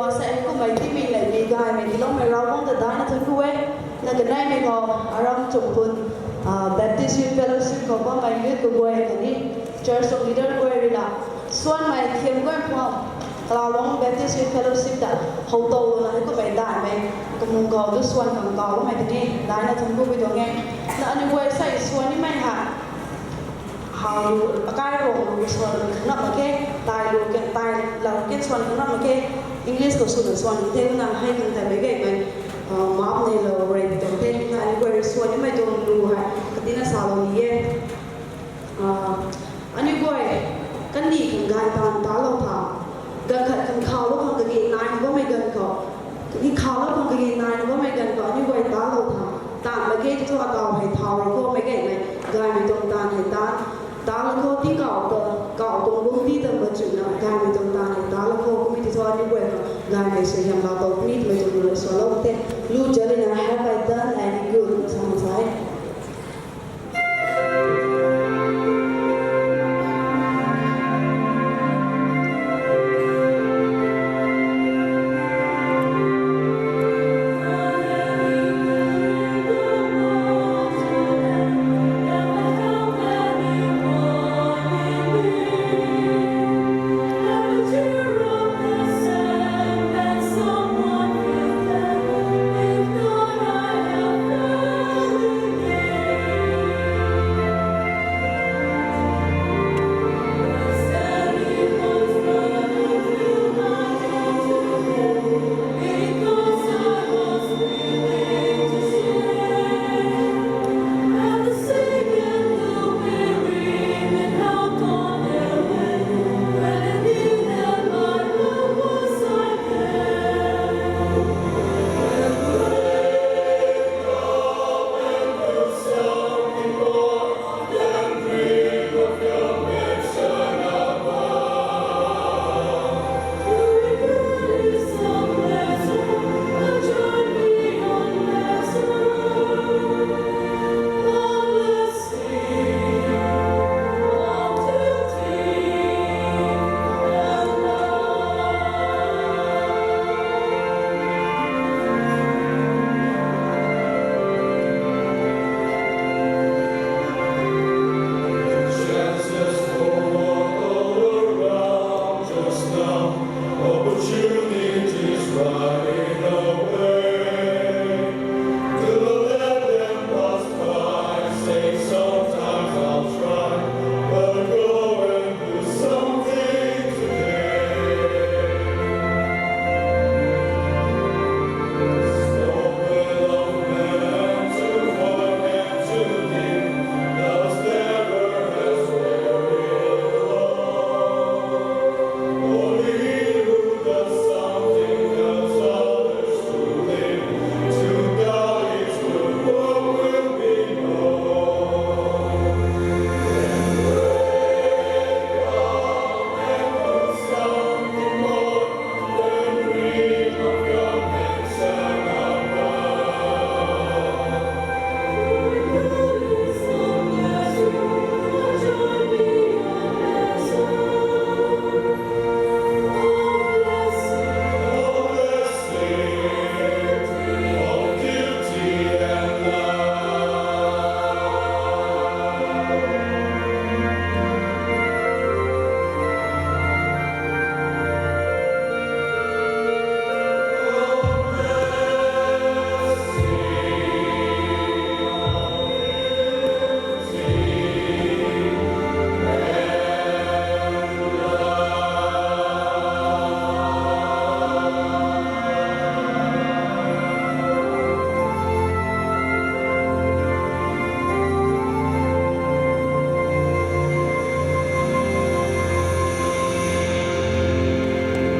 ว่าใส่ก็ไม่ที่มีไหนมีกายไม่ที่เราไม่เราต้องแต่ได้นะทั้งด้วยนั่นก็ได้ไม่พออารมณ์จบคุณBaptist Youth Fellowship ก็ว่าไม่ยืดตัวเองกันนี่ Church of Leader ก็เวลาส่วนไม่เทียมก็พอเราลง Baptist Youth Fellowship แต่เขาโตแล้วก็ไม่ได้ไหมก็มุงเก่าด้วยส่วนของเก่าไม่ที่นี่ได้นะทั้งด้วยไปตัวเองแล้วอันนี้ว่าใส่ส่วนนี้ไม่หาเขาใกล้โรงส่วนข้างนอกมาแค่ตายดูกันตายเราแค่ส่วนข้างนอกมาแค่อังกฤษก็ส่วนที่นำให้กันแต่ไม่เก่งไหมมาในเราเรียนตรงเทนอันนี้ก็ส่วนนี้ไม่ต้องดูฮะก็ที่น่าสาวนี้อันนี้ก็กันดีกันกายตามตาเราทำกันขัดกันข่าวแล้วกันกินนายก็ไม่กันก่อนนี่ข่าวแล้วกันกินนายก็ไม่กันก่อนนี่ก็ตาเราทำตามมาเกี่ยวกับเราให้เท่าเราก็ไม่เก่งไหมกายไม่ต้องตาให้ตาแล้วก็ที่เก่าตรงวงที่ตั้งปัจจุบันกายไม่ต้องตาให้ตาแล้วก็ไม่ที่ตัวนี่ก็กายไม่ใช่ยังเราต้องนี่ไม่ต้องดูเลยส่วนเราเต้นรู้จักเลยนะ Have I done any good สงสัย